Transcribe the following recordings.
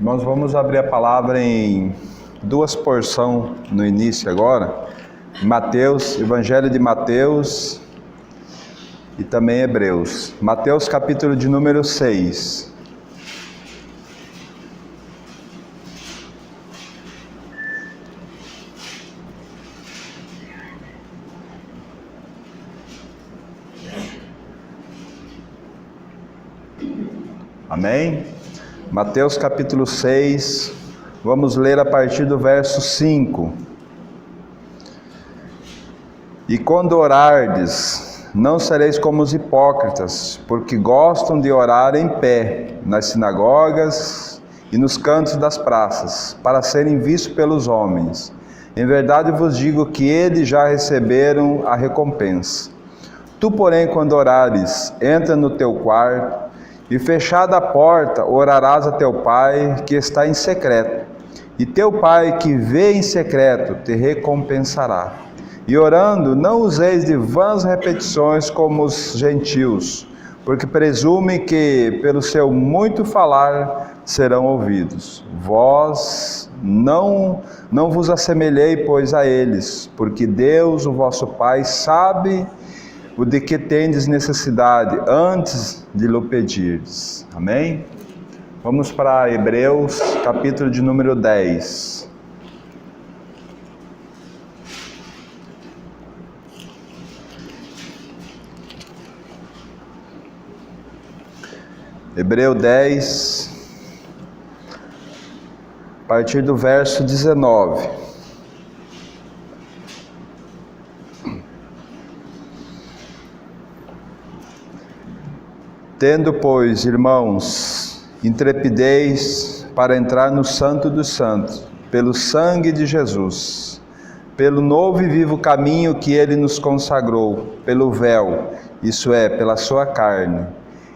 Nós vamos abrir a palavra em duas porções no início agora. Mateus, Evangelho de Mateus e também Hebreus. Mateus capítulo de número 6. Amém? Mateus capítulo 6, vamos ler a partir do verso 5. E quando orardes, não sereis como os hipócritas, porque gostam de orar em pé, nas sinagogas e nos cantos das praças, para serem vistos pelos homens. Em verdade vos digo que eles já receberam a recompensa. Tu, porém, quando orares, entra no teu quarto, e fechada a porta, orarás a teu Pai que está em secreto. E teu Pai que vê em secreto te recompensará. E orando, não useis de vãs repetições como os gentios, porque presumem que pelo seu muito falar serão ouvidos. Vós não vos assemelhei, pois, a eles, porque Deus, o vosso Pai, sabe o de que tendes necessidade antes de lhe pedirdes. Amém? Vamos para Hebreus, capítulo de número 10. Hebreu 10, a partir do verso 19. Tendo, pois, irmãos, intrepidez para entrar no Santo dos Santos, pelo sangue de Jesus, pelo novo e vivo caminho que Ele nos consagrou, pelo véu, isso é, pela sua carne.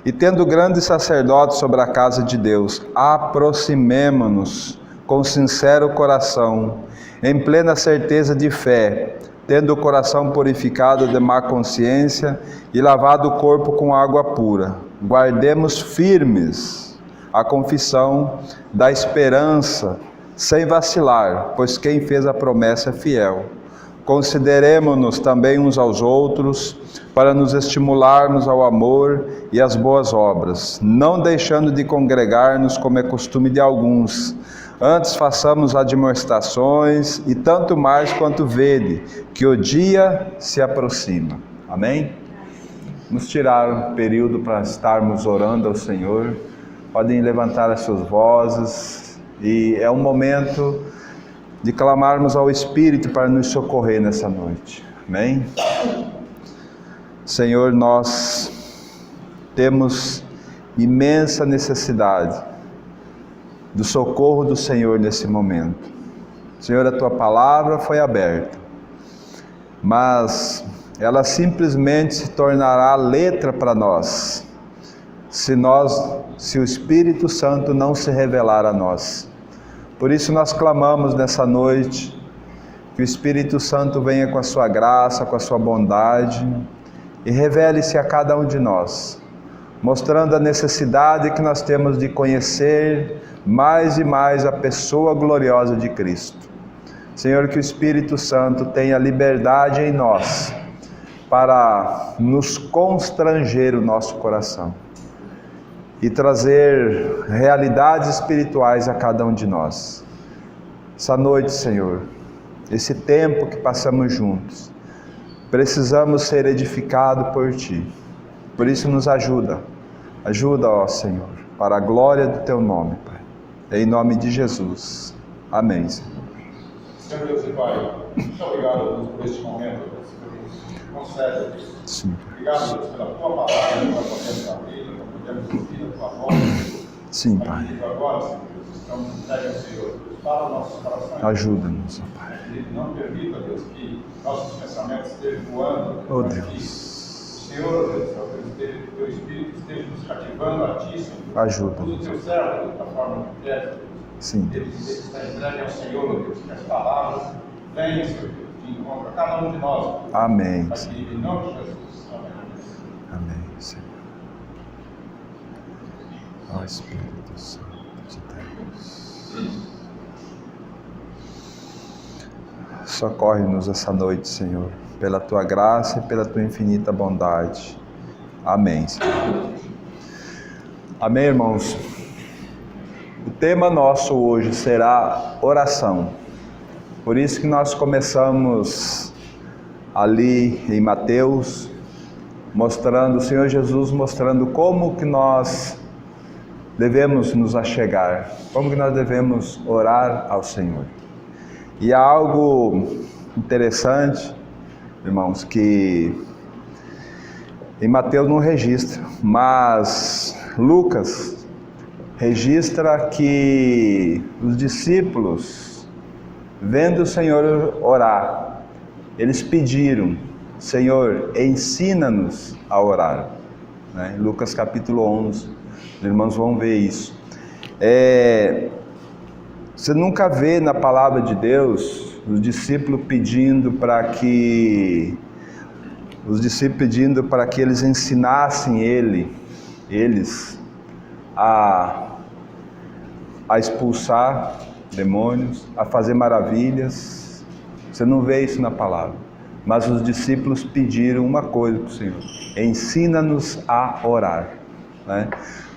E tendo grande sacerdote sobre a casa de Deus, aproximemo-nos com sincero coração, em plena certeza de fé, tendo o coração purificado de má consciência e lavado o corpo com água pura. Guardemos firmes a confissão da esperança, sem vacilar, pois quem fez a promessa é fiel. Consideremo-nos também uns aos outros, para nos estimularmos ao amor e às boas obras, não deixando de congregar-nos como é costume de alguns. Antes façamos admoestações, e tanto mais quanto vede que o dia se aproxima. Amém? Vamos tirar um período para estarmos orando ao Senhor. Podem levantar as suas vozes, e é um momento de clamarmos ao Espírito para nos socorrer nessa noite. Amém? Senhor, nós temos imensa necessidade do socorro do Senhor nesse momento. Senhor, a Tua palavra foi aberta, mas ela simplesmente se tornará letra para nós, se o Espírito Santo não se revelar a nós. Por isso nós clamamos nessa noite, que o Espírito Santo venha com a sua graça, com a sua bondade, e revele-se a cada um de nós, mostrando a necessidade que nós temos de conhecer mais e mais a pessoa gloriosa de Cristo. Senhor, que o Espírito Santo tenha liberdade em nós, para nos constranger o nosso coração e trazer realidades espirituais a cada um de nós. Essa noite, Senhor, esse tempo que passamos juntos, precisamos ser edificados por Ti. Por isso nos ajuda, ó Senhor, para a glória do Teu nome, Pai. Em nome de Jesus. Amém, Senhor. Senhor Deus e Pai, muito obrigado, Deus, por este momento, Deus, que nos concede, Deus. Sim. Obrigado, Deus, pela Tua palavra, que nós podemos abrir, que podemos ouvir a Tua voz. Sim, Pai. Agora, Senhor Deus, estamos entregues ao Senhor, Deus, para nossos corações. Ajuda-nos, ó Pai. E não permita, Deus, que nossos pensamentos estejam voando. Oh, mas Deus. que o Senhor, Deus, que o Teu Espírito esteja nos cativando a Ti, Senhor. Ajuda. Usa o Teu servo, Deus, da forma que quer, Deus. Sim, Ele está entregue ao Senhor, Deus, que as palavras venham, Senhor Deus, de encontro a cada um de nós. Amém. Aqui, em nome de Jesus. Amém. Amém, Senhor. Ó Espírito Santo de Deus. socorre-nos essa noite, Senhor, pela Tua graça e pela Tua infinita bondade. Amém, Senhor. Amém, irmãos? O tema nosso hoje será oração. Por isso que nós começamos ali em Mateus, mostrando, o Senhor Jesus mostrando como que nós devemos nos achegar, como que nós devemos orar ao Senhor. E há algo interessante, irmãos, que em Mateus não registra, mas Lucas registra que os discípulos, vendo o Senhor orar, eles pediram: Senhor, ensina-nos a orar. Lucas capítulo 11, os irmãos vão ver isso. Você nunca vê na palavra de Deus os discípulos pedindo para que eles ensinassem eles a expulsar demônios, a fazer maravilhas. Você não vê isso na palavra. Mas os discípulos pediram uma coisa para o Senhor: ensina-nos a orar.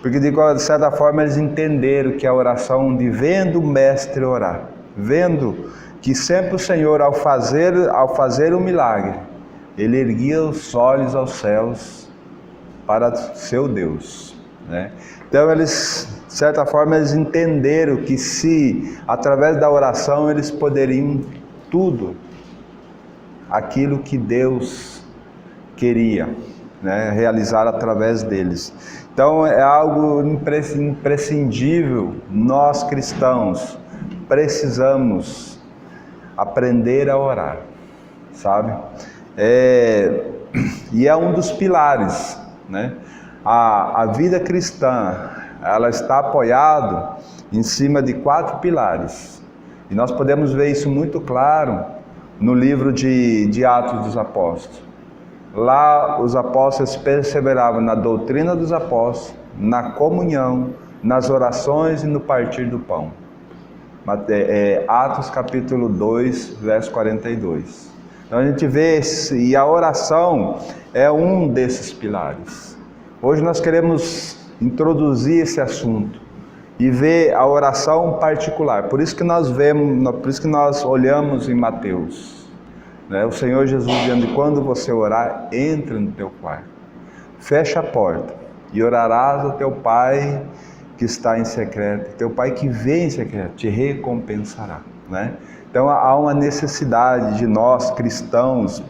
Porque de certa forma eles entenderam que a oração de vendo o mestre orar, vendo que sempre o Senhor ao fazer um milagre, ele erguia os olhos aos céus para seu Deus. Então eles, de certa forma, eles entenderam que se através da oração eles poderiam tudo aquilo que Deus queria realizar através deles. Então é algo imprescindível. Nós cristãos precisamos aprender a orar, sabe? E é um dos pilares, A vida cristã, ela está apoiada em cima de 4 pilares. E nós podemos ver isso muito claro no livro de Atos dos Apóstolos. Lá os apóstolos perseveravam na doutrina dos apóstolos, na comunhão, nas orações e no partir do pão. Atos capítulo 2, verso 42. Então a gente vê, e a oração é um desses pilares. Hoje nós queremos introduzir esse assunto e ver a oração particular. Por isso que nós olhamos em Mateus. O Senhor Jesus dizendo: quando você orar, entra no teu quarto, fecha a porta e orarás ao teu Pai que está em secreto. Teu Pai que vê em secreto te recompensará. Então há uma necessidade de nós cristãos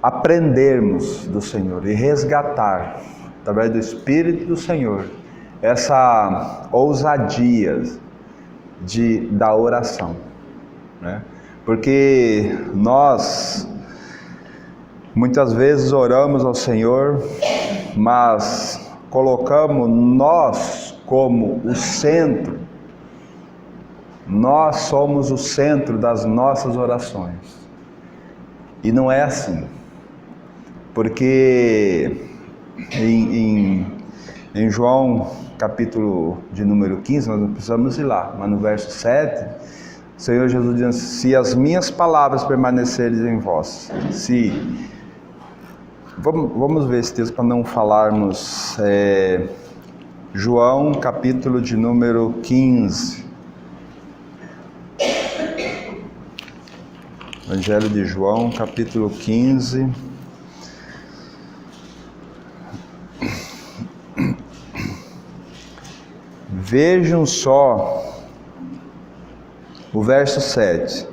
aprendermos do Senhor e resgatar, através do Espírito do Senhor, essa ousadia da oração. Porque nós muitas vezes oramos ao Senhor, mas colocamos nós como o centro. Nós somos o centro das nossas orações. E não é assim. Porque em João capítulo de número 15, nós não precisamos ir lá, mas no verso 7, o Senhor Jesus diz: se as minhas palavras permanecerem em vós, vamos ver esse texto para não falarmos. João capítulo de número 15. Evangelho de João capítulo 15. Vejam só o verso 7.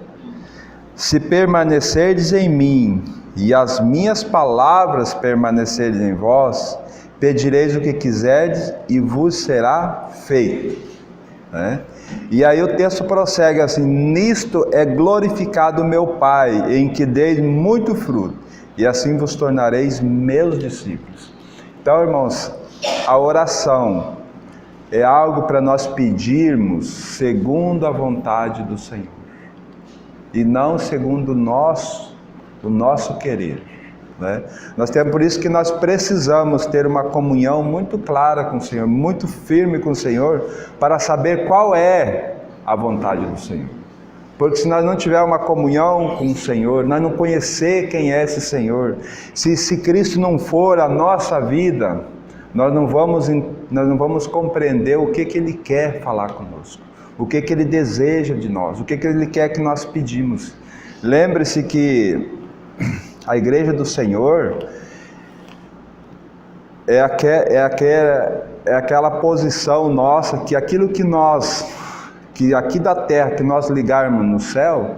Se permanecerdes em mim e as minhas palavras permanecerem em vós, pedireis o que quiserdes e vos será feito. E aí o texto prossegue assim: nisto é glorificado meu Pai, em que deis muito fruto, e assim vos tornareis meus discípulos. Então, irmãos, a oração é algo para nós pedirmos segundo a vontade do Senhor, e não segundo o nosso querer. Por isso que nós precisamos ter uma comunhão muito clara com o Senhor, muito firme com o Senhor, para saber qual é a vontade do Senhor. Porque se nós não tivermos uma comunhão com o Senhor, nós não conhecer quem é esse Senhor, se Cristo não for a nossa vida, nós não vamos compreender o que Ele quer falar conosco, o que Ele deseja de nós, o que Ele quer que nós pedimos. Lembre-se que a igreja do Senhor é aquela posição nossa, que aquilo que aqui da terra, que nós ligarmos no céu,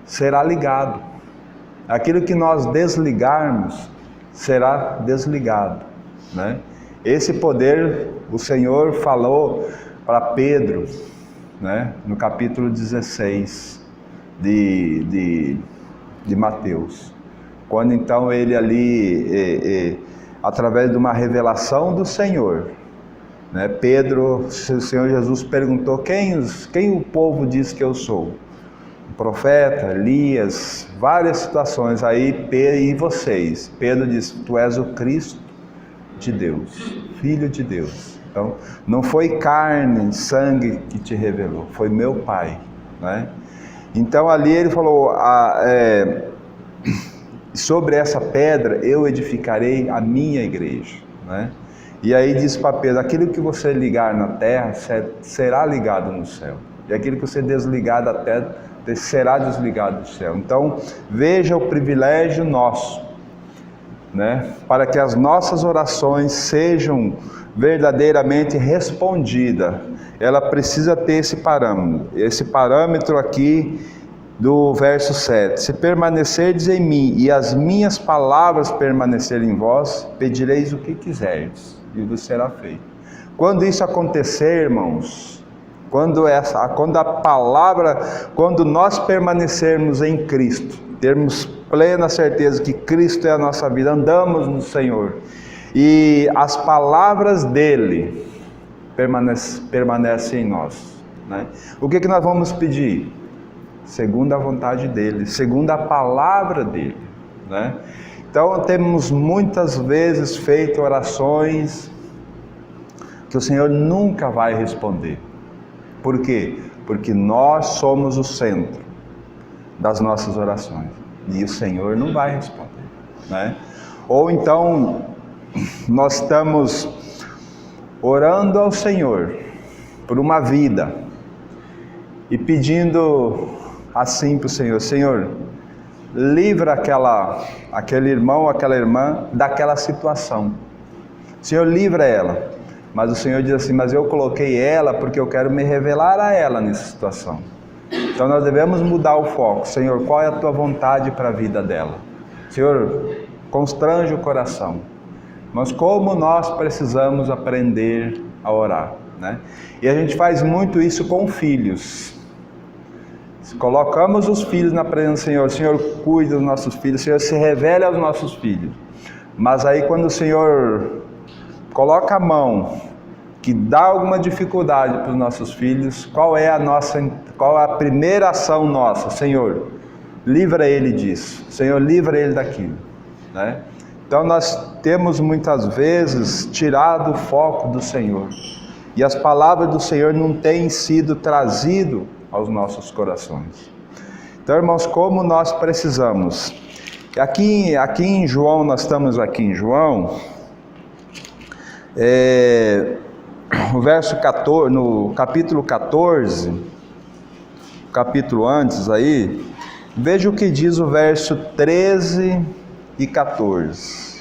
será ligado. Aquilo que nós desligarmos, será desligado, né? Esse poder o Senhor falou para Pedro, né? No capítulo 16 de Mateus. Quando então ele ali, através de uma revelação do Senhor, né, Pedro, o Senhor Jesus perguntou, quem o povo diz que eu sou? Um profeta, Elias, várias situações. Aí, e vocês? Pedro disse, tu és o Cristo de Deus, Filho de Deus. Então, não foi carne, sangue que te revelou, foi meu Pai, né? Então ali ele falou, sobre essa pedra eu edificarei a minha igreja, né? E aí diz para Pedro, aquilo que você ligar na terra será ligado no céu, e aquilo que você desligar da terra será desligado do céu. Então veja o privilégio nosso, né? Para que as nossas orações sejam verdadeiramente respondidas, ela precisa ter esse parâmetro aqui do verso 7. Se permanecerdes em mim e as minhas palavras permanecerem em vós, pedireis o que quiserdes e vos será feito. Quando isso acontecer, irmãos, quando nós permanecermos em Cristo, termos plena certeza que Cristo é a nossa vida, andamos no Senhor, e as palavras dele permanecem em nós, né? O que nós vamos pedir? Segundo a vontade dele, segundo a palavra dele, né? Então temos muitas vezes feito orações que o Senhor nunca vai responder. Por quê? Porque nós somos o centro das nossas orações e o Senhor não vai responder, né? Ou então nós estamos orando ao Senhor por uma vida e pedindo assim para o Senhor, Senhor, livra aquele irmão, aquela irmã daquela situação. Senhor, livra ela. Mas o Senhor diz assim, mas eu coloquei ela porque eu quero me revelar a ela nessa situação. Então nós devemos mudar o foco. Senhor, qual é a tua vontade para a vida dela? Senhor, constrange o coração. Mas como nós precisamos aprender a orar, né? E a gente faz muito isso com filhos. Colocamos os filhos na presença do Senhor. Senhor, cuide dos nossos filhos. Senhor, se revele aos nossos filhos. Mas aí quando o Senhor coloca a mão, que dá alguma dificuldade para os nossos filhos, qual é a primeira ação nossa? Senhor, livra ele disso. Senhor, livra ele daquilo, né? Então nós temos muitas vezes tirado o foco do Senhor. E as palavras do Senhor não têm sido trazidas aos nossos corações. Então, irmãos, como nós precisamos. Aqui em João, nós estamos aqui em João, o verso 14, no capítulo 14, capítulo antes aí, veja o que diz o verso 13 e 14.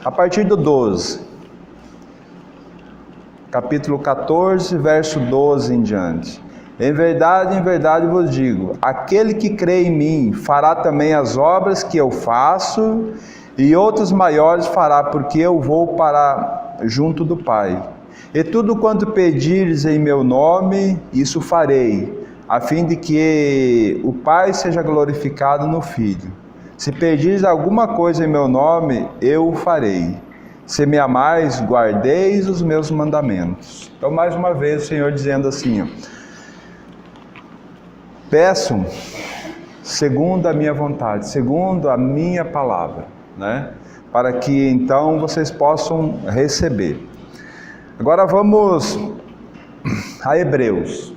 A partir do 12, capítulo 14, verso 12 em diante. Em verdade vos digo, aquele que crê em mim fará também as obras que eu faço, e outras maiores fará, porque eu vou para junto do Pai. E tudo quanto pedires em meu nome, isso farei, a fim de que o Pai seja glorificado no Filho. Se pedires alguma coisa em meu nome, eu o farei. Se me amais, guardeis os meus mandamentos. Então, mais uma vez, o Senhor dizendo assim, peçam segundo a minha vontade, segundo a minha palavra, né? Para que então vocês possam receber. Agora vamos a Hebreus,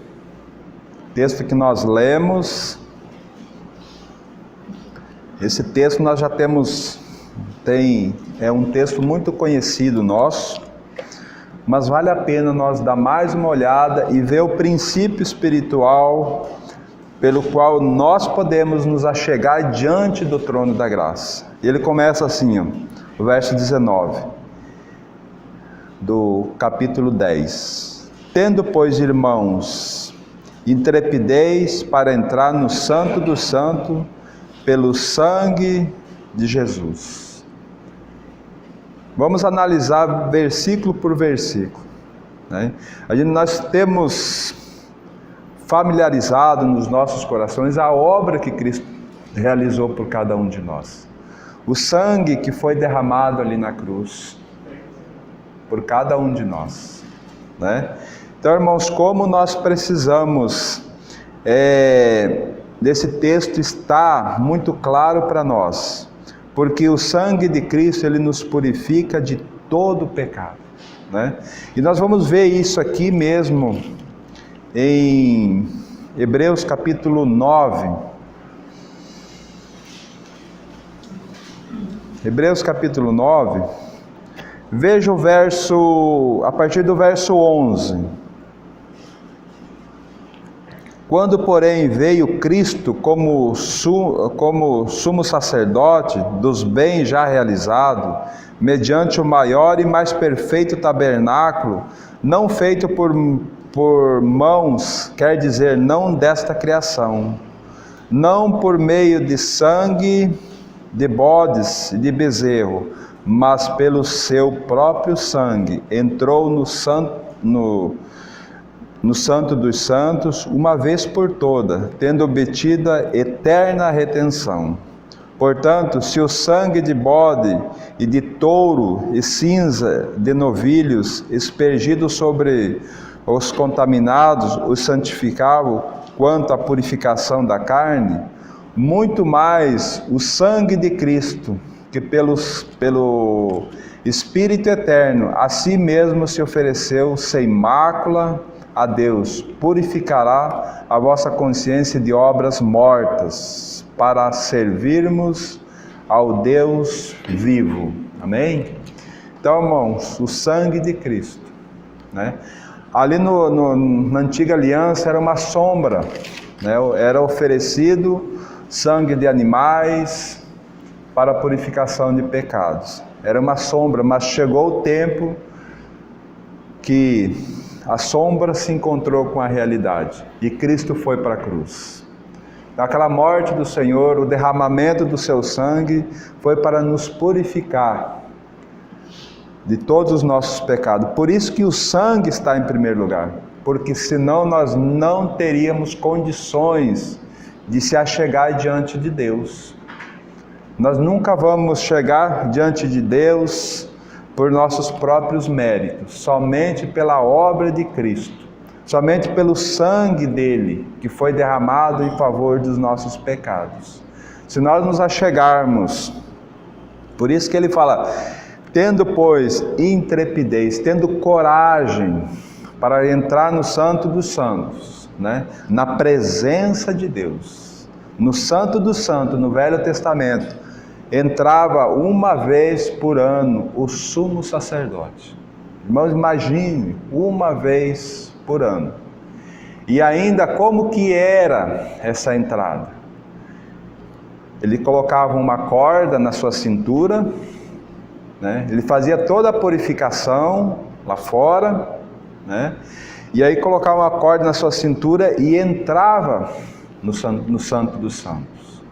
texto que nós lemos. Esse texto nós já temos, é um texto muito conhecido nosso, mas vale a pena nós dar mais uma olhada e ver o princípio espiritual pelo qual nós podemos nos achegar diante do trono da graça. Ele começa assim, ó, o verso 19, do capítulo 10. Tendo, pois, irmãos, intrepidez para entrar no Santo do Santo, pelo sangue de Jesus. Vamos analisar versículo por versículo, né? Nós temos familiarizado nos nossos corações a obra que Cristo realizou por cada um de nós. O sangue que foi derramado ali na cruz, por cada um de nós, né? Então, irmãos, como nós precisamos, desse texto está muito claro para nós, porque o sangue de Cristo, ele nos purifica de todo o pecado, né? E nós vamos ver isso aqui mesmo, em Hebreus capítulo 9, Hebreus capítulo 9, veja o verso, a partir do verso 11. Quando, porém, veio Cristo como sumo sacerdote dos bens já realizados, mediante o maior e mais perfeito tabernáculo, não feito por mãos, quer dizer, não desta criação, não por meio de sangue de bodes e de bezerro, mas pelo seu próprio sangue, entrou no Santo dos Santos, uma vez por toda, tendo obtida eterna retenção. Portanto, se o sangue de bode e de touro e cinza de novilhos, aspergido sobre os contaminados, os santificavam quanto à purificação da carne, muito mais o sangue de Cristo, que pelo Espírito Eterno, a si mesmo se ofereceu sem mácula a Deus, purificará a vossa consciência de obras mortas, para servirmos ao Deus vivo. Amém? Então, irmãos, o sangue de Cristo, né? Ali na antiga aliança era uma sombra, né? Era oferecido sangue de animais para a purificação de pecados. Era uma sombra, mas chegou o tempo que a sombra se encontrou com a realidade e Cristo foi para a cruz. Aquela morte do Senhor, o derramamento do seu sangue, foi para nos purificar de todos os nossos pecados. Por isso que o sangue está em primeiro lugar, porque senão nós não teríamos condições de se achegar diante de Deus. Nós nunca vamos chegar diante de Deus por nossos próprios méritos, somente pela obra de Cristo, somente pelo sangue dele, que foi derramado em favor dos nossos pecados. Se nós nos achegarmos, por isso que ele fala, tendo, pois, intrepidez, tendo coragem para entrar no Santo dos Santos, né? Na presença de Deus. No Santo dos Santos, no Velho Testamento, entrava uma vez por ano o sumo sacerdote. Irmãos, imagine, uma vez por ano. E ainda como que era essa entrada? Ele colocava uma corda na sua cintura, né? Ele fazia toda a purificação lá fora, né? E aí colocava uma corda na sua cintura e entrava no Santo dos Santos.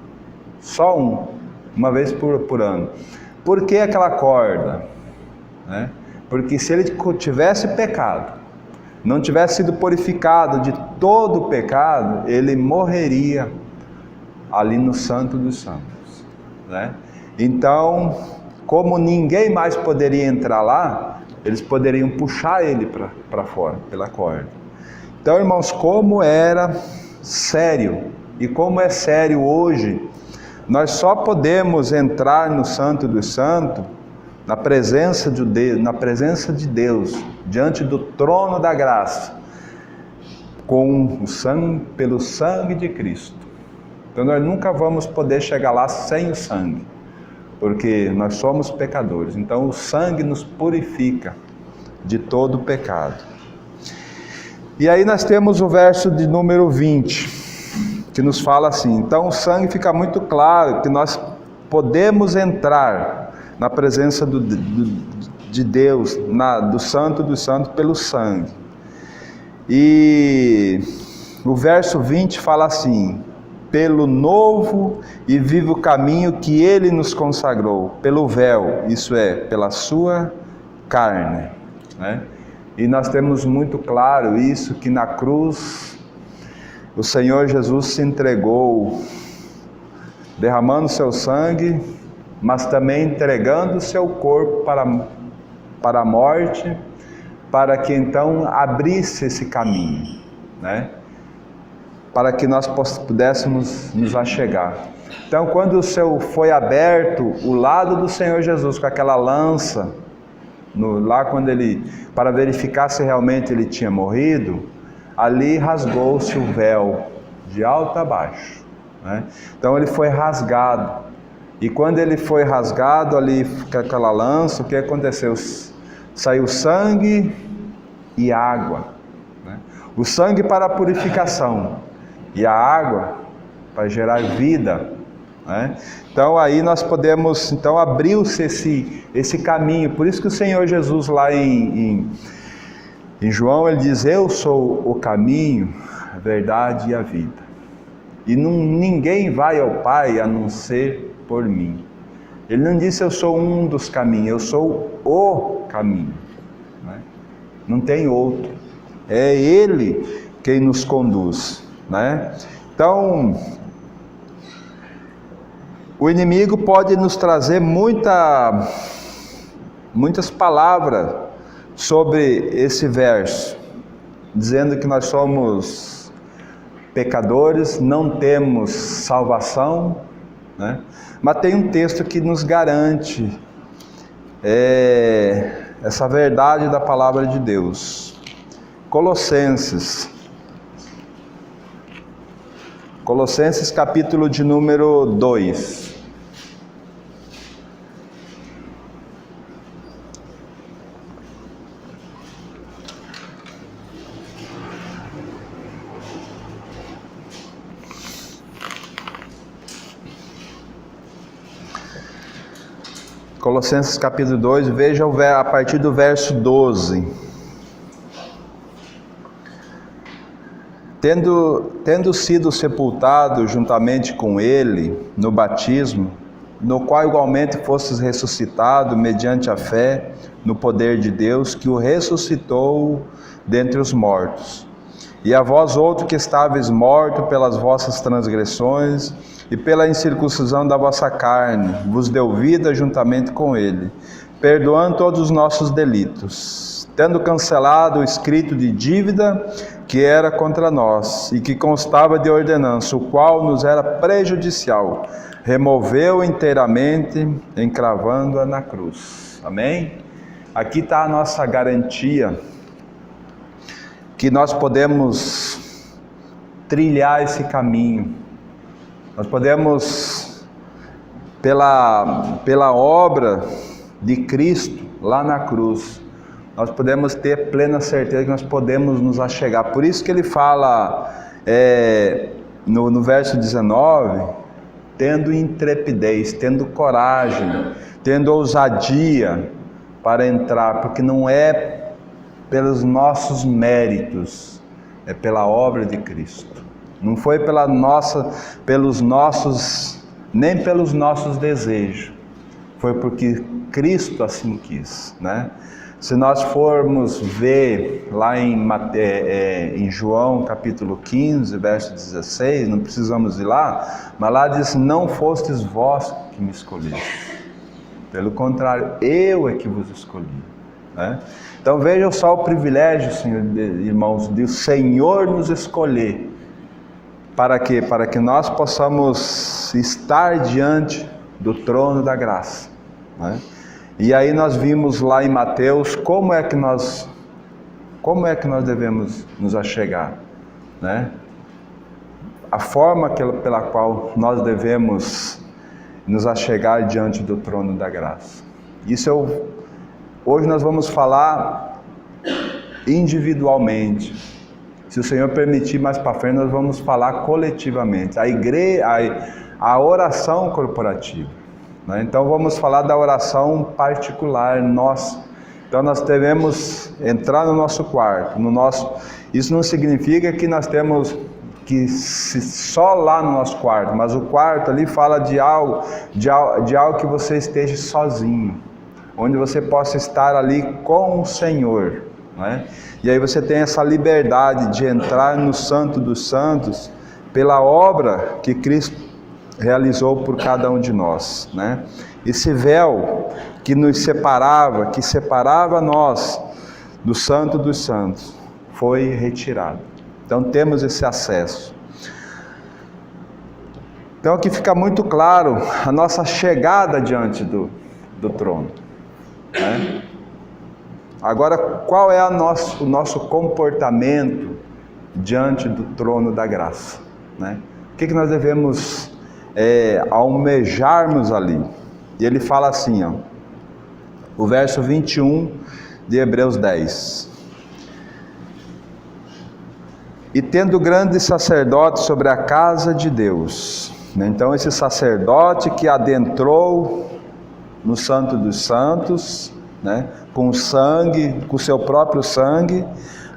Só uma vez por ano. Por que aquela corda? Né? Porque se ele tivesse pecado, não tivesse sido purificado de todo o pecado, ele morreria ali no Santo dos Santos, né? Então, como ninguém mais poderia entrar lá, eles poderiam puxar ele para fora, pela corda. Então, irmãos, como era sério, e como é sério hoje, nós só podemos entrar no Santo dos Santos, na presença de Deus, diante do trono da graça, com o sangue, pelo sangue de Cristo. Então nós nunca vamos poder chegar lá sem o sangue, porque nós somos pecadores. Então o sangue nos purifica de todo o pecado. E aí nós temos o verso de número 20, que nos fala assim: então o sangue, fica muito claro que nós podemos entrar na presença de Deus, do Santo dos Santos, pelo sangue. E o verso 20 fala assim: pelo novo e vivo caminho que Ele nos consagrou, pelo véu, isso é, pela sua carne, né? E nós temos muito claro isso, que na cruz o Senhor Jesus se entregou, derramando seu sangue, mas também entregando o seu corpo para a morte, para que então abrisse esse caminho, né? Para que nós pudéssemos nos achegar. Então, quando foi aberto o lado do Senhor Jesus com aquela lança, lá quando para verificar se realmente ele tinha morrido, ali rasgou-se o véu de alto a baixo, né? Então ele foi rasgado, e quando ele foi rasgado ali com aquela lança, o que aconteceu? Saiu sangue e água, né? O sangue para a purificação e a água para gerar vida, né? Então aí nós podemos, então abriu-se esse caminho. Por isso que o Senhor Jesus lá em João, ele diz: eu sou o caminho, a verdade e a vida, e ninguém vai ao Pai a não ser por mim. Ele não disse eu sou um dos caminhos, eu sou o caminho, né? Não tem outro, é Ele quem nos conduz, né? Então o inimigo pode nos trazer muitas palavras sobre esse verso, dizendo que nós somos pecadores, não temos salvação, né? Mas tem um texto que nos garante essa verdade da palavra de Deus. Colossenses capítulo de número 2. Colossenses capítulo 2, veja a partir do verso 12. Tendo sido sepultado juntamente com Ele no batismo, no qual igualmente fostes ressuscitado mediante a fé no poder de Deus, que o ressuscitou dentre os mortos. E a vós outro que estáveis mortos pelas vossas transgressões e pela incircuncisão da vossa carne, vos deu vida juntamente com Ele, perdoando todos os nossos delitos, tendo cancelado o escrito de dívida que era contra nós e que constava de ordenança, o qual nos era prejudicial, removeu inteiramente, encravando-a na cruz. Amém? Aqui está a nossa garantia, que nós podemos trilhar esse caminho. Nós podemos, pela obra de Cristo lá na cruz, nós podemos ter plena certeza que nós podemos nos achegar. Por isso que ele fala no verso 19, tendo intrepidez, tendo coragem, tendo ousadia para entrar, porque não é pelos nossos méritos, é pela obra de Cristo. Não foi nem pelos nossos desejos, foi porque Cristo assim quis, né? Se nós formos ver lá em João capítulo 15, verso 16, não precisamos ir lá, mas lá diz: não fostes vós que me escolheste, pelo contrário, eu é que vos escolhi, né? Então vejam só o privilégio, Senhor, irmãos, de o Senhor nos escolher. Para quê? Para que nós possamos estar diante do trono da graça, né? E aí nós vimos lá em Mateus como é que nós devemos nos achegar. né? A forma pela qual nós devemos nos achegar diante do trono da graça. Hoje nós vamos falar individualmente. Se o Senhor permitir, mais para frente nós vamos falar coletivamente. A igreja, a oração corporativa, né? Então vamos falar da oração particular nossa. Então nós devemos entrar no nosso quarto, Isso não significa que nós temos que só lá no nosso quarto, mas o quarto ali fala de algo que você esteja sozinho, onde você possa estar ali com o Senhor, né? E aí você tem essa liberdade de entrar no Santo dos Santos pela obra que Cristo realizou por cada um de nós, né? Esse véu que separava nós do Santo dos Santos, foi retirado. Então temos esse acesso. Então aqui fica muito claro a nossa chegada diante do trono, né? Agora, qual é o nosso comportamento diante do trono da graça, né? O que nós devemos almejarmos ali? E ele fala assim, ó, o verso 21 de Hebreus 10. E tendo grande sacerdote sobre a casa de Deus, né? Então esse sacerdote que adentrou no Santo dos Santos, né? Com sangue, com seu próprio sangue.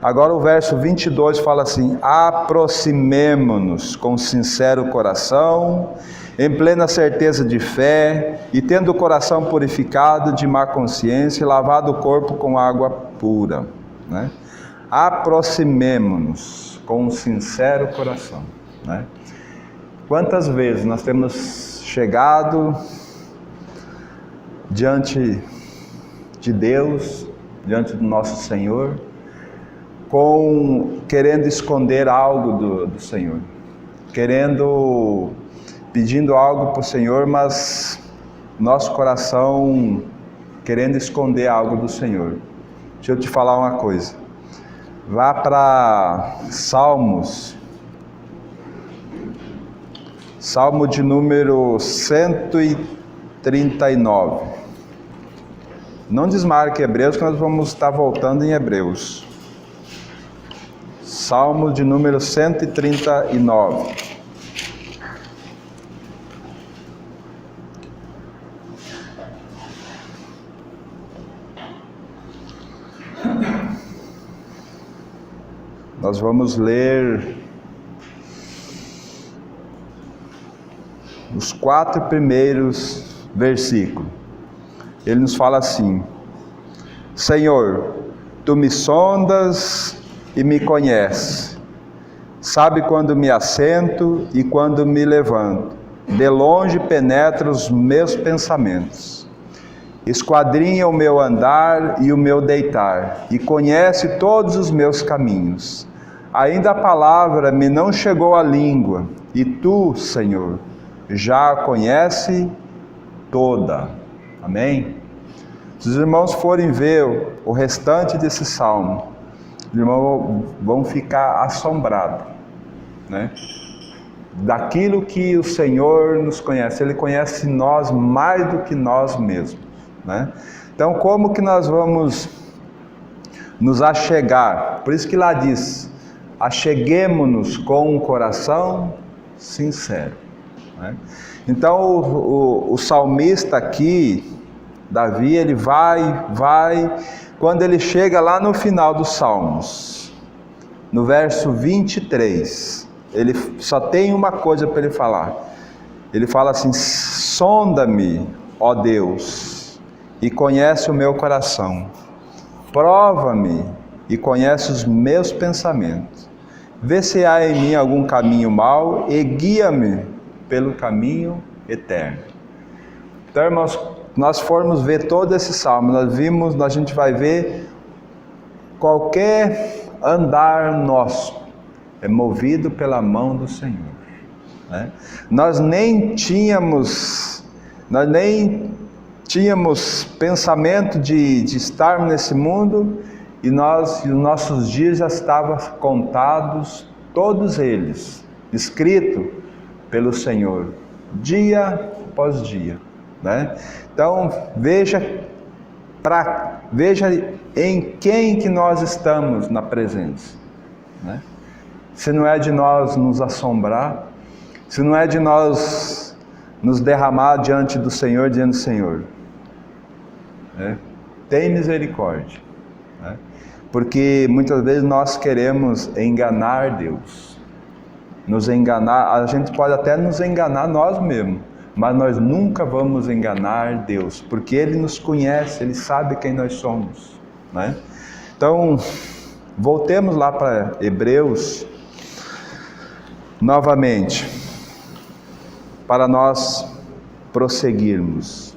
Agora o verso 22 fala assim: aproximemo-nos com sincero coração, em plena certeza de fé, e tendo o coração purificado de má consciência, e lavado o corpo com água pura, né? Aproximemo-nos com um sincero coração, né? Quantas vezes nós temos chegado diante de Deus, diante do nosso Senhor, querendo esconder algo do Senhor, pedindo algo para o Senhor, mas nosso coração querendo esconder algo do Senhor. Deixa eu te falar uma coisa. Vá para Salmo de número 139. Não desmarque Hebreus, que nós vamos estar voltando em Hebreus. Salmo de número 139. Nós vamos ler os 4 primeiros versículos. Ele nos fala assim: Senhor, Tu me sondas e me conheces, sabe quando me assento e quando me levanto, de longe penetra os meus pensamentos, esquadrinha o meu andar e o meu deitar, e conhece todos os meus caminhos. Ainda a palavra me não chegou à língua, e Tu, Senhor, já a conhece toda. Amém? Se os irmãos forem ver o restante desse salmo, os irmãos vão ficar assombrados, né? Daquilo que o Senhor nos conhece. Ele conhece nós mais do que nós mesmos, né? Então, como que nós vamos nos achegar? Por isso que lá diz: acheguemo-nos com um coração sincero, né? Então o salmista aqui, Davi, ele vai, quando ele chega lá no final dos Salmos, no verso 23, ele só tem uma coisa para ele falar. Ele fala assim: sonda-me, ó Deus, e conhece o meu coração, prova-me e conhece os meus pensamentos, vê se há em mim algum caminho mau e guia-me pelo caminho eterno. Então, irmãos, nós formos ver todo esse salmo, a gente vai ver qualquer andar nosso é movido pela mão do Senhor, né? Nós nem tínhamos pensamento de estarmos nesse mundo, e os nossos dias já estavam contados todos eles, escrito pelo Senhor, dia após dia, né? Então, veja em quem que nós estamos na presença, né? Se não é de nós nos assombrar, se não é de nós nos derramar diante do Senhor, dizendo: Senhor, né, tem misericórdia, né? Porque muitas vezes nós queremos enganar Deus, nos enganar. A gente pode até nos enganar nós mesmos, mas nós nunca vamos enganar Deus, porque Ele nos conhece, Ele sabe quem nós somos, né? Então, voltemos lá para Hebreus, novamente, para nós prosseguirmos.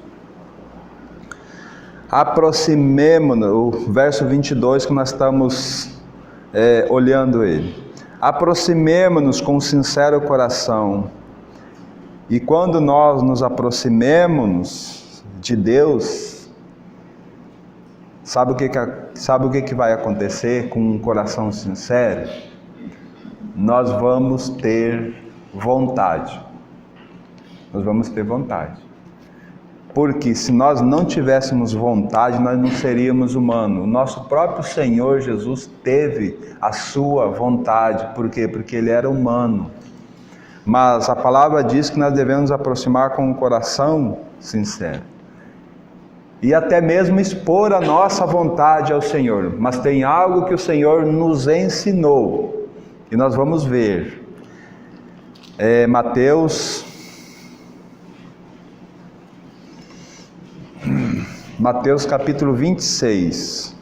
Aproximemo-nos, o verso 22 que nós estamos olhando ele. Aproximemo-nos com sincero coração. E quando nós nos aproximemos de Deus, sabe o que vai acontecer com um coração sincero? Nós vamos ter vontade. Nós vamos ter vontade. Porque se nós não tivéssemos vontade, nós não seríamos humanos. O nosso próprio Senhor Jesus teve a sua vontade. Por quê? Porque Ele era humano. Mas a palavra diz que nós devemos nos aproximar com um coração sincero. E até mesmo expor a nossa vontade ao Senhor. Mas tem algo que o Senhor nos ensinou. E nós vamos ver. Mateus capítulo 26.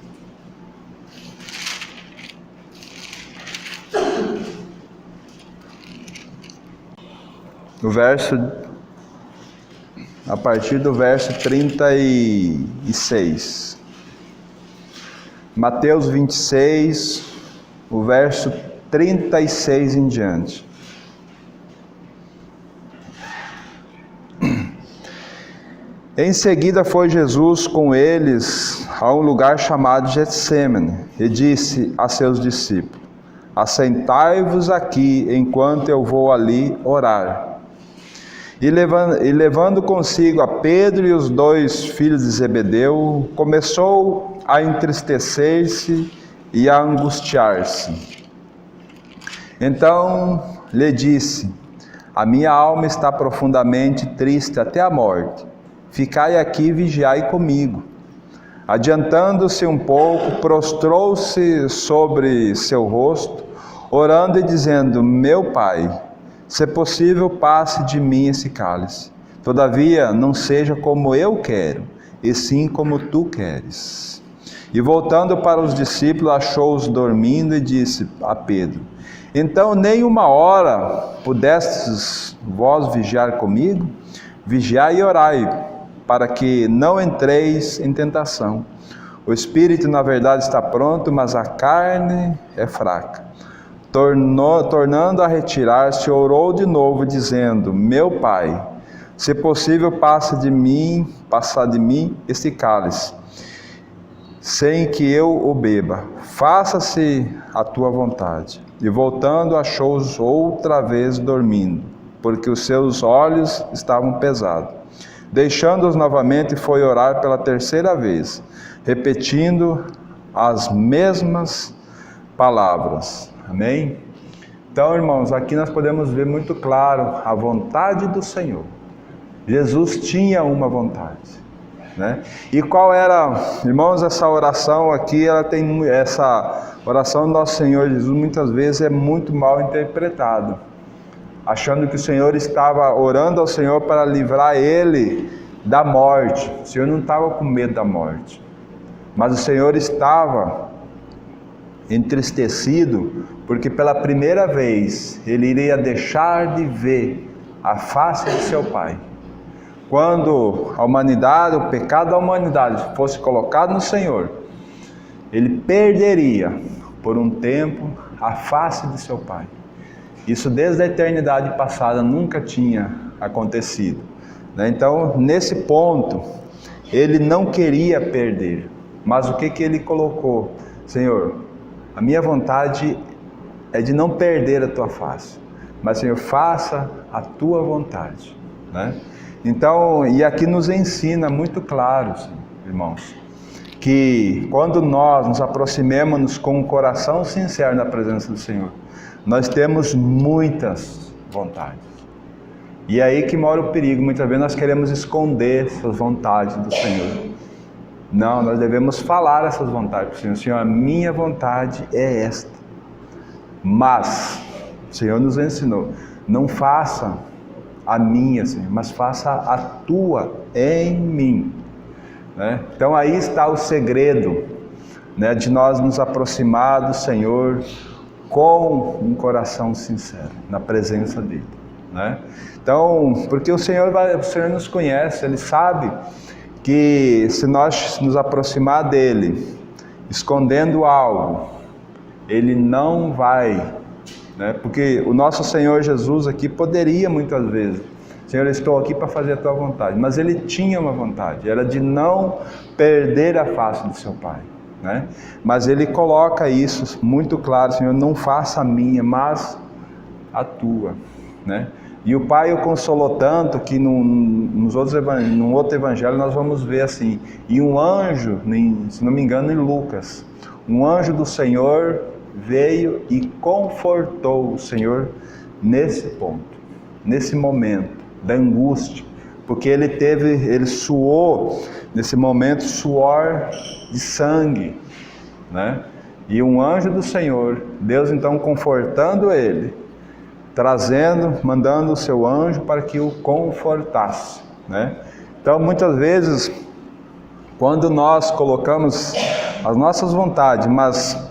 A partir do verso 36. Mateus 26, o verso 36 em diante. Em seguida foi Jesus com eles a um lugar chamado Getsêmani e disse a seus discípulos: assentai-vos aqui enquanto eu vou ali orar. E levando consigo a Pedro e os 2 filhos de Zebedeu, começou a entristecer-se e a angustiar-se. Então lhe disse: a minha alma está profundamente triste até a morte. Ficai aqui e vigiai comigo. Adiantando-se um pouco, prostrou-se sobre seu rosto, orando e dizendo: meu Pai, se possível, passe de mim esse cálice. Todavia, não seja como eu quero, e sim como tu queres. E voltando para os discípulos, achou-os dormindo e disse a Pedro: então nem uma hora pudestes vós vigiar comigo? Vigiai e orai, para que não entreis em tentação. O espírito, na verdade, está pronto, mas a carne é fraca. Tornando a retirar-se, orou de novo, dizendo: meu Pai, se possível, passar de mim este cálice, sem que eu o beba. Faça-se a tua vontade. E voltando, achou-os outra vez dormindo, porque os seus olhos estavam pesados. Deixando-os novamente, foi orar pela 3ª vez, repetindo as mesmas palavras. Amém? Então, irmãos, aqui nós podemos ver muito claro a vontade do Senhor. Jesus tinha uma vontade, né? E qual era, irmãos, essa oração aqui? Essa oração do nosso Senhor Jesus muitas vezes é muito mal interpretada, achando que o Senhor estava orando ao Senhor para livrar ele da morte. O Senhor não estava com medo da morte, mas o Senhor estava entristecido, porque pela primeira vez ele iria deixar de ver a face de seu Pai. Quando a humanidade, o pecado da humanidade fosse colocado no Senhor, ele perderia por um tempo a face de seu Pai. Isso desde a eternidade passada nunca tinha acontecido, né? Então, nesse ponto, ele não queria perder. Mas o que ele colocou? Senhor, a minha vontade é de não perder a tua face, mas, Senhor, faça a tua vontade, né? Então, e aqui nos ensina muito claro, Senhor, irmãos, que quando nós nos aproximemos com um coração sincero na presença do Senhor, nós temos muitas vontades. E é aí que mora o perigo. Muitas vezes nós queremos esconder essas vontades do Senhor. Não, nós devemos falar essas vontades para o Senhor. Senhor, a minha vontade é esta. Mas o Senhor nos ensinou, não faça a minha, Senhor, mas faça a tua em mim, né? Então aí está o segredo, né, de nós nos aproximar do Senhor com um coração sincero, na presença dEle, né? Então, porque o Senhor nos conhece, Ele sabe que se nós nos aproximar dEle, escondendo algo, Ele não vai, né? Porque o nosso Senhor Jesus aqui poderia muitas vezes, Senhor, eu estou aqui para fazer a tua vontade, mas Ele tinha uma vontade, era de não perder a face do seu Pai, né? Mas Ele coloca isso muito claro, Senhor, não faça a minha, mas a tua, né? E o Pai o consolou tanto que num outro evangelho nós vamos ver assim, e um anjo, se não me engano em Lucas, um anjo do Senhor veio e confortou o Senhor nesse ponto, nesse momento da angústia, porque ele suou nesse momento suor de sangue, né? E um anjo do Senhor, Deus então confortando ele, mandando o seu anjo para que o confortasse, né? Então muitas vezes, quando nós colocamos as nossas vontades, mas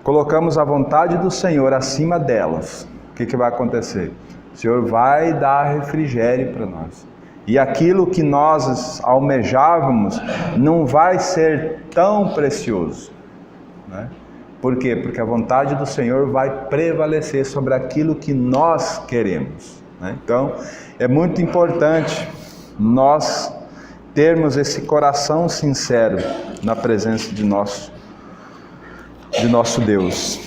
colocamos a vontade do Senhor acima delas, o que vai acontecer? O Senhor vai dar refrigério para nós. E aquilo que nós almejávamos não vai ser tão precioso, né? Por quê? Porque a vontade do Senhor vai prevalecer sobre aquilo que nós queremos, né? Então, é muito importante nós termos esse coração sincero na presença de nosso Deus.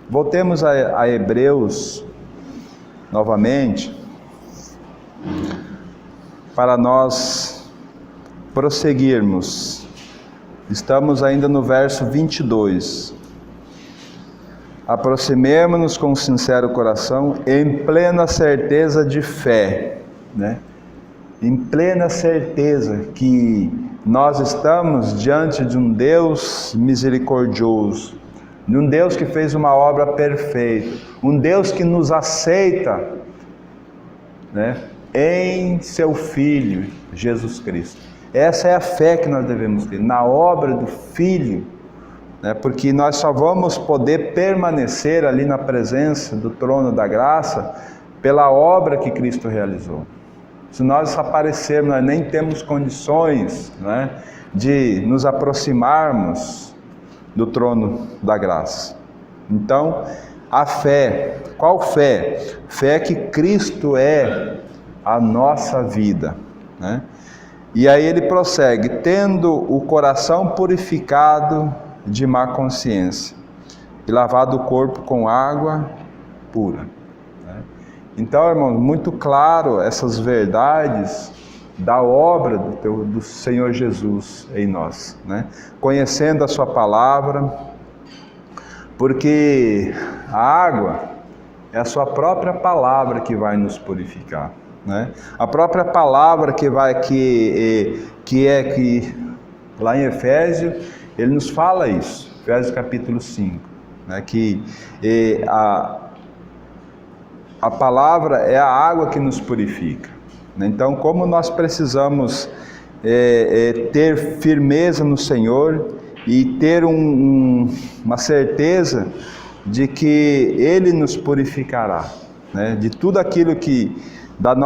Voltemos a Hebreus novamente, para nós prosseguirmos. Estamos ainda no verso 22. Aproximemo-nos com sincero coração, em plena certeza de fé, né? Em plena certeza que nós estamos diante de um Deus misericordioso, de um Deus que fez uma obra perfeita, um Deus que nos aceita, né, em seu Filho, Jesus Cristo. Essa é a fé que nós devemos ter, na obra do Filho, né, porque nós só vamos poder permanecer ali na presença do trono da graça pela obra que Cristo realizou. Se nós desaparecermos, nós nem temos condições, né, de nos aproximarmos do trono da graça. Então, a fé, qual fé? Fé que Cristo é a nossa vida, né? E aí ele prossegue, tendo o coração purificado de má consciência e lavado o corpo com água pura, né? Então, irmãos, muito claro essas verdades da obra do Senhor Jesus em nós, né? Conhecendo a sua palavra, porque a água é a sua própria palavra que vai nos purificar, né? A própria palavra que lá em Efésios, ele nos fala isso, Efésios capítulo 5, né? Que a palavra é a água que nos purifica. Então, como nós precisamos ter firmeza no Senhor e ter uma certeza de que Ele nos purificará, né? De tudo aquilo das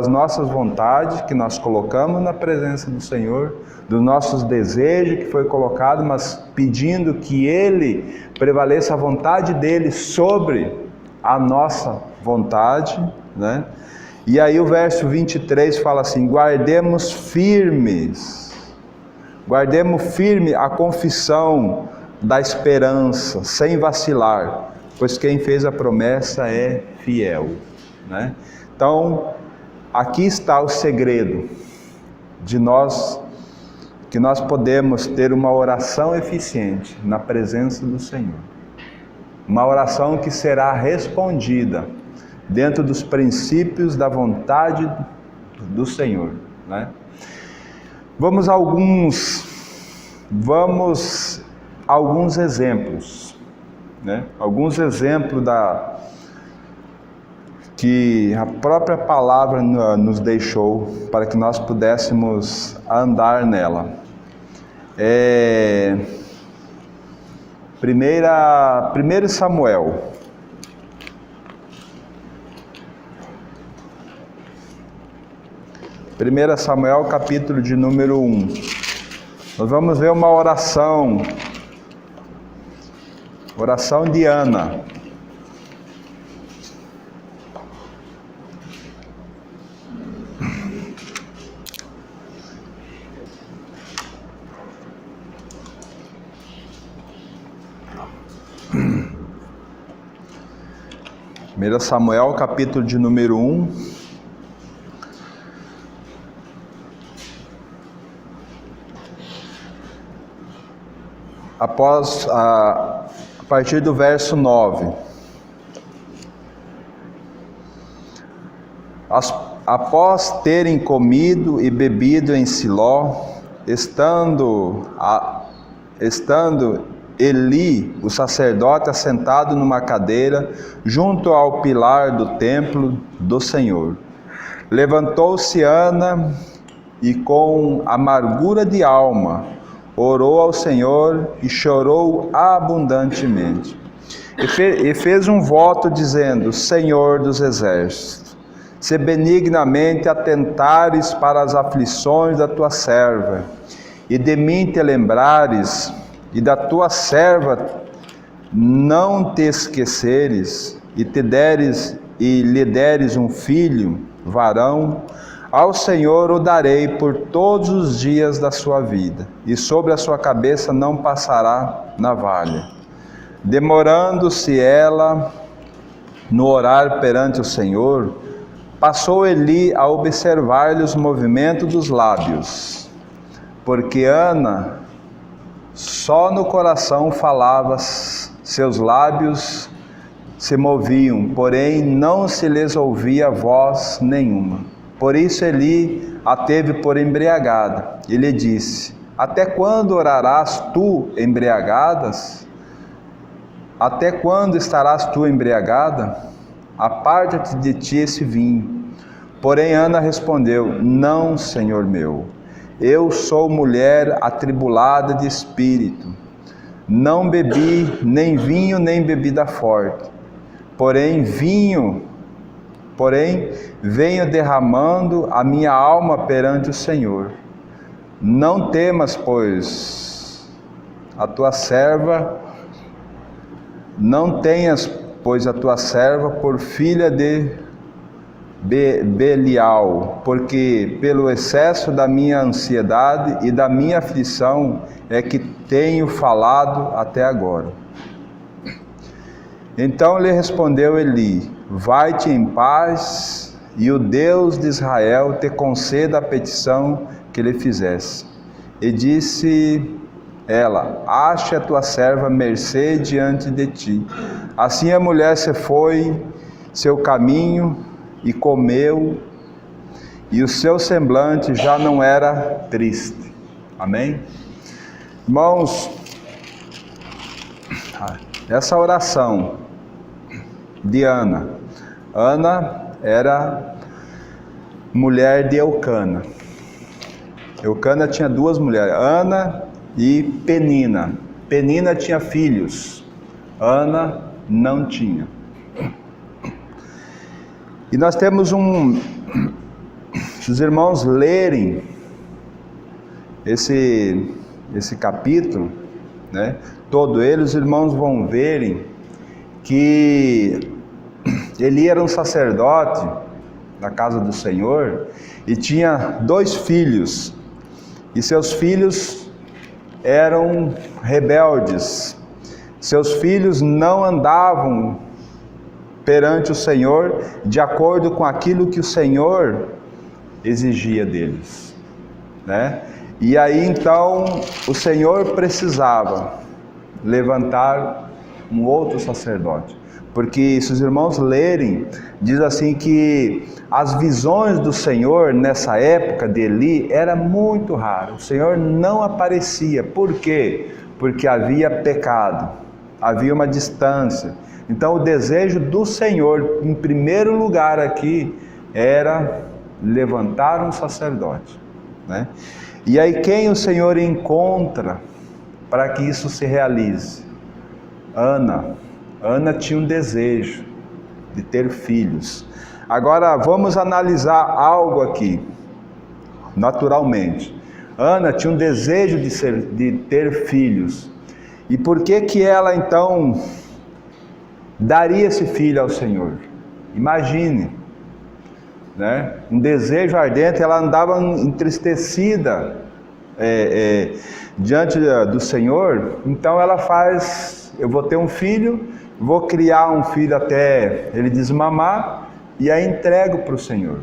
nossas vontades que nós colocamos na presença do Senhor, dos nossos desejos que foi colocado, mas pedindo que Ele prevaleça a vontade dEle sobre a nossa vontade, né? E aí o verso 23 fala assim, guardemos firme a confissão da esperança, sem vacilar, pois quem fez a promessa é fiel, né? Então, aqui está o segredo de nós, que nós podemos ter uma oração eficiente na presença do Senhor. Uma oração que será respondida dentro dos princípios da vontade do Senhor, né? Vamos a alguns exemplos, né? Alguns exemplos que a própria palavra nos deixou para que nós pudéssemos andar nela. 1 Samuel. Samuel, capítulo de número 1. Nós vamos ver uma oração de Ana. Primeiro Samuel, capítulo de número 1. A partir do verso 9. Após terem comido e bebido em Siló, estando Eli, o sacerdote, assentado numa cadeira, junto ao pilar do templo do Senhor, levantou-se Ana e com amargura de alma orou ao Senhor e chorou abundantemente. E fez um voto dizendo: Senhor dos exércitos, se benignamente atentares para as aflições da tua serva, e de mim te lembrares, e da tua serva não te esqueceres, e lhe deres um filho, varão, ao Senhor o darei por todos os dias da sua vida, e sobre a sua cabeça não passará navalha. Demorando-se ela no orar perante o Senhor, passou Eli a observar-lhe os movimentos dos lábios, porque Ana só no coração falava, seus lábios se moviam, porém não se lhes ouvia voz nenhuma. Por isso Eli a teve por embriagada, e lhe disse: até quando orarás tu embriagadas? Até quando estarás tu embriagada? Aparta-te de ti esse vinho. Porém Ana respondeu: não, Senhor meu, eu sou mulher atribulada de espírito. Não bebi nem vinho nem bebida forte, porém venho derramando a minha alma perante o Senhor. Não temas, pois, a tua serva, não tenhas, pois, a tua serva por filha de Belial, porque pelo excesso da minha ansiedade e da minha aflição é que tenho falado até agora. Então lhe respondeu Eli: vai-te em paz, e o Deus de Israel te conceda a petição que lhe fizesse. E disse ela: ache a tua serva mercê diante de ti. Assim a mulher se foi seu caminho e comeu, e o seu semblante já não era triste. Amém? Irmãos, essa oração de Ana era mulher de Eucana. Eucana tinha duas mulheres, Ana e Penina. Penina tinha filhos, Ana não tinha. E nós temos se os irmãos lerem esse capítulo, né, todo ele, os irmãos vão verem que Eli era um sacerdote na casa do Senhor e tinha 2 filhos, e seus filhos eram rebeldes. Seus filhos não andavam perante o Senhor de acordo com aquilo que o Senhor exigia deles, né? E aí então o Senhor precisava levantar um outro sacerdote, porque se os irmãos lerem, diz assim que as visões do Senhor nessa época de Eli era muito raro. O Senhor não aparecia. Por quê? Porque havia pecado, havia uma distância. Então o desejo do Senhor, em primeiro lugar aqui, era levantar um sacerdote, né? E aí quem o Senhor encontra para que isso se realize? Ana. Ana tinha um desejo de ter filhos. Agora vamos analisar algo aqui, naturalmente. Ana tinha um desejo de ter filhos. E por que ela então daria esse filho ao Senhor? Imagine, né? Um desejo ardente, ela andava entristecida diante do Senhor. Então ela faz: eu vou ter um filho, vou criar um filho até ele desmamar, e aí entrego para o Senhor,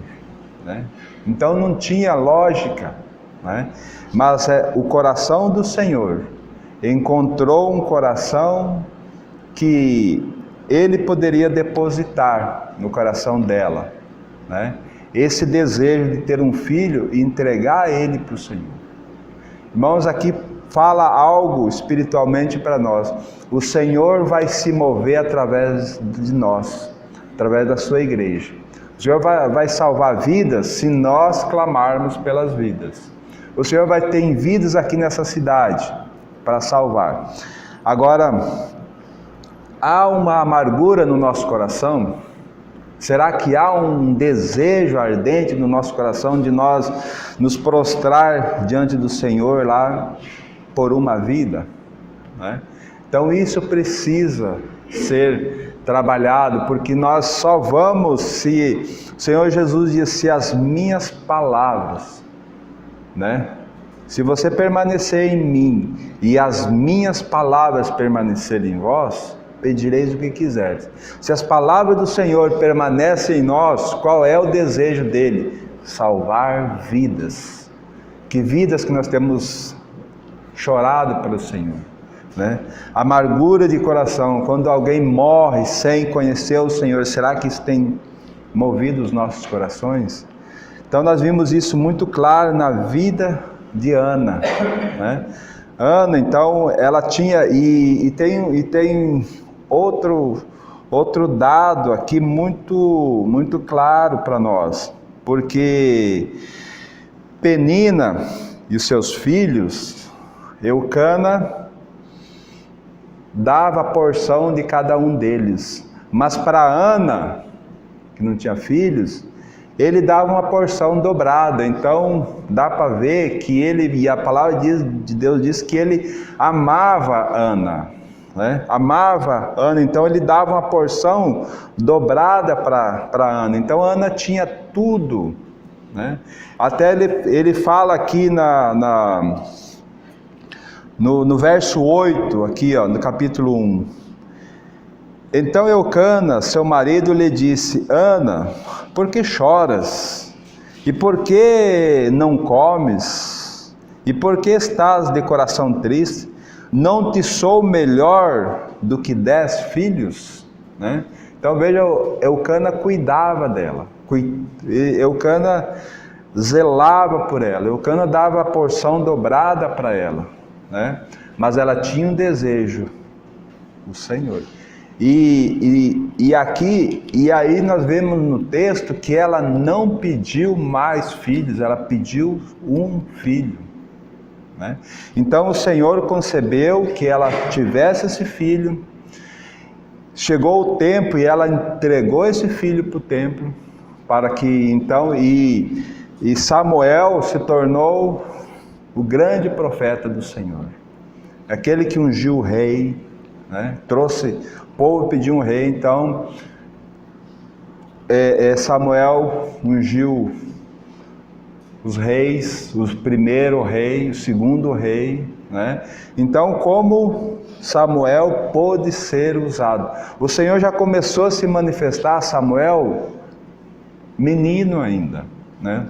né? Então não tinha lógica, né? Mas o coração do Senhor encontrou um coração que Ele poderia depositar no coração dela, né? Esse desejo de ter um filho e entregar ele para o Senhor. Irmãos, aqui fala algo espiritualmente para nós. O Senhor vai se mover através de nós, através da sua igreja. O Senhor vai salvar vidas se nós clamarmos pelas vidas. O Senhor vai ter vidas aqui nessa cidade para salvar. Agora, há uma amargura no nosso coração? Será que há um desejo ardente no nosso coração de nós nos prostrar diante do Senhor lá por uma vida, né? Então isso precisa ser trabalhado, porque nós só vamos se o Senhor Jesus disse: se as minhas palavras, né? Se você permanecer em mim e as minhas palavras permanecerem em vós, pedireis o que quiseres. Se as palavras do Senhor permanecem em nós, qual é o desejo dele? Salvar vidas. Que vidas que nós temos chorado pelo Senhor, né? Amargura de coração, quando alguém morre sem conhecer o Senhor, será que isso tem movido os nossos corações? Então nós vimos isso muito claro na vida de Ana, né? Ana, então, ela tinha, e tem outro dado aqui muito claro para nós, porque Penina e os seus filhos, Eucana dava a porção de cada um deles, mas para Ana, que não tinha filhos, ele dava uma porção dobrada. Então dá para ver que ele, e a palavra de Deus diz que ele amava Ana, né? Amava Ana, então ele dava uma porção dobrada para Ana. Então Ana tinha tudo, né? Até ele fala aqui no verso 8, aqui ó, no capítulo 1. Então Eucana, seu marido, lhe disse: Ana, por que choras? E por que não comes? E por que estás de coração triste? Não te sou melhor do que 10 filhos? Né? Então veja, Eucana cuidava dela, Eucana zelava por ela, Eucana dava a porção dobrada para ela, né? Mas ela tinha um desejo, o Senhor. E aí nós vemos no texto que ela não pediu mais filhos, ela pediu um filho, né? Então o Senhor concebeu que ela tivesse esse filho. Chegou o tempo e ela entregou esse filho para o templo, para que então, e Samuel se tornou o grande profeta do Senhor, aquele que ungiu o rei, né? Trouxe, o povo pediu um rei, então Samuel ungiu os reis, o primeiro rei, o segundo rei, né? Então, como Samuel pôde ser usado? O Senhor já começou a se manifestar a Samuel menino ainda, né?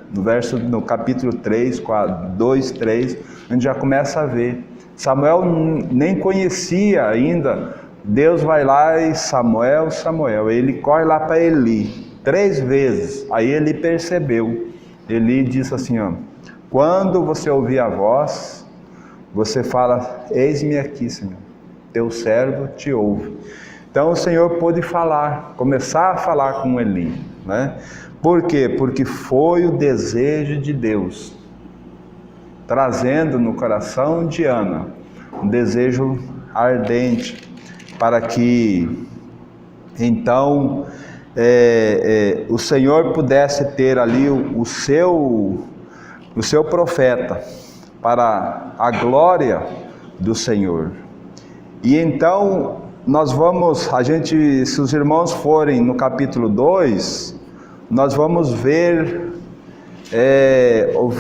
No capítulo 3, 2, 3, a gente já começa a ver. Samuel nem conhecia ainda. Deus vai lá e Samuel, Samuel. Ele corre lá para Eli 3 vezes. Aí ele percebeu. Eli disse assim, ó: quando você ouvir a voz, você fala: eis-me aqui, Senhor, teu servo te ouve. Então o Senhor pôde falar, começar a falar com Eli, né? Por quê? Porque foi o desejo de Deus, trazendo no coração de Ana um desejo ardente, para que então o Senhor pudesse ter ali o seu profeta, para a glória do Senhor. E então se os irmãos forem no capítulo 2, nós vamos ver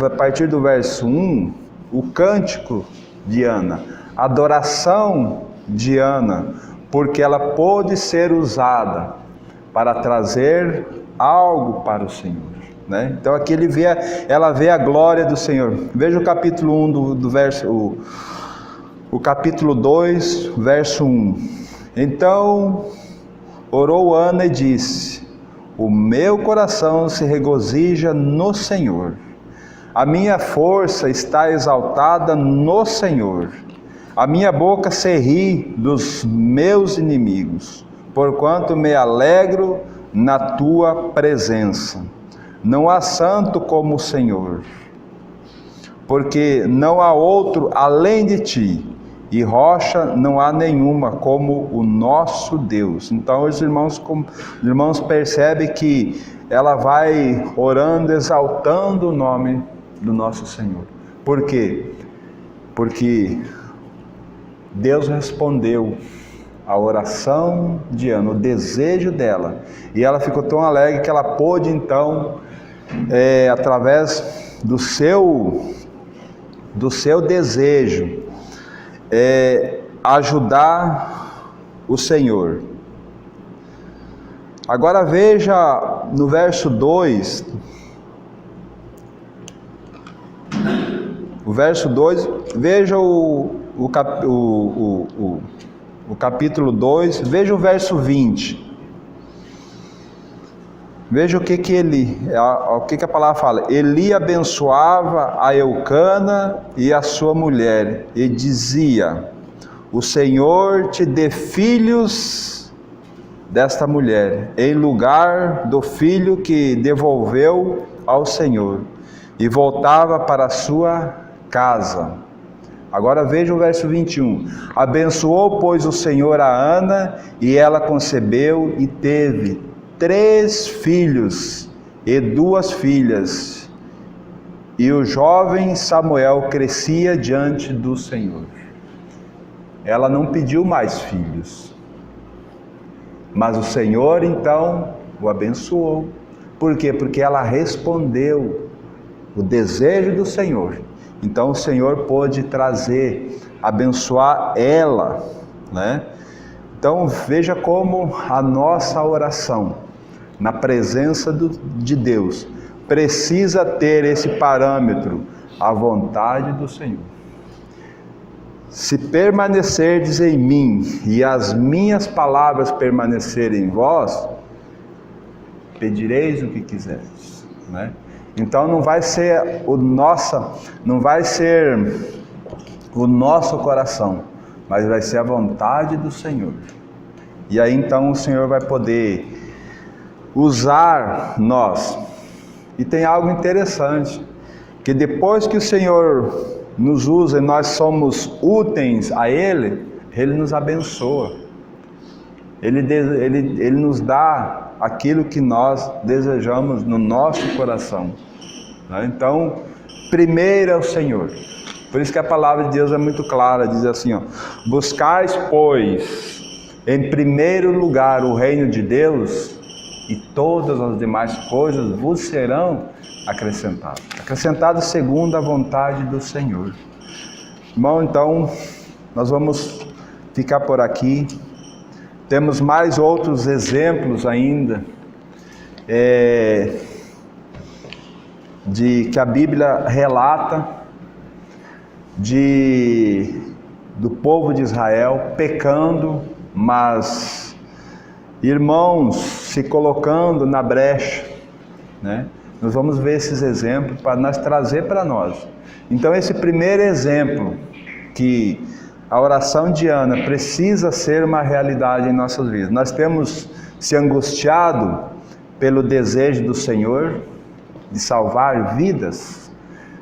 a partir do verso 1, o cântico de Ana, a adoração de Ana, porque ela pôde ser usada para trazer algo para o Senhor, né? Então aqui ela vê a glória do Senhor. Veja o capítulo 1 o capítulo 2, verso 1. Então orou Ana e disse: o meu coração se regozija no Senhor, a minha força está exaltada no Senhor, a minha boca se ri dos meus inimigos, porquanto me alegro na tua presença. Não há santo como o Senhor, porque não há outro além de ti, e rocha não há nenhuma como o nosso Deus. Então os irmãos percebem que ela vai orando, exaltando o nome do nosso Senhor. Por quê? Porque Deus respondeu a oração de Ana, o desejo dela, e ela ficou tão alegre que ela pôde então, através do seu desejo, ajudar o Senhor. Agora veja no verso 2, veja o capítulo 2, veja o verso 20. Veja o que a palavra fala. Eli abençoava a Eucana e a sua mulher, e dizia: o Senhor te dê filhos desta mulher, em lugar do filho que devolveu ao Senhor. E voltava para a sua casa. Agora veja o verso 21. Abençoou, pois, o Senhor a Ana, e ela concebeu e teve 3 filhos e 2 filhas, e o jovem Samuel crescia diante do Senhor. Ela não pediu mais filhos, mas o Senhor então o abençoou. Por quê? Porque ela respondeu o desejo do Senhor. Então o Senhor pôde abençoar ela, né? Então veja como a nossa oração na presença de Deus precisa ter esse parâmetro, a vontade do Senhor. Se permanecerdes em mim e as minhas palavras permanecerem em vós, pedireis o que quiseres, né? Então não vai ser o nosso coração, mas vai ser a vontade do Senhor. E aí então o Senhor vai poder usar nós. E tem algo interessante, que depois que o Senhor nos usa e nós somos úteis a Ele, Ele nos abençoa. Ele nos dá aquilo que nós desejamos no nosso coração. Então, primeiro é o Senhor. Por isso que a palavra de Deus é muito clara, diz assim, ó: buscais, pois, em primeiro lugar o reino de Deus, e todas as demais coisas vos serão acrescentadas. Acrescentadas segundo a vontade do Senhor. Irmão, então, nós vamos ficar por aqui. Temos mais outros exemplos ainda, de que a Bíblia relata do povo de Israel pecando, mas irmãos se colocando na brecha, né? Nós vamos ver esses exemplos para nós trazer para nós. Então, esse primeiro exemplo, que a oração de Ana precisa ser uma realidade em nossas vidas. Nós temos se angustiado pelo desejo do Senhor de salvar vidas,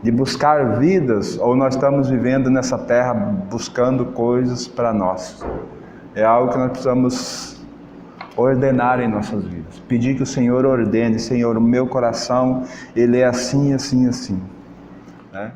de buscar vidas, ou nós estamos vivendo nessa terra buscando coisas para nós? É algo que nós precisamos ordenar em nossas vidas. Pedir que o Senhor ordene: Senhor, o meu coração, ele é assim, assim, assim, né?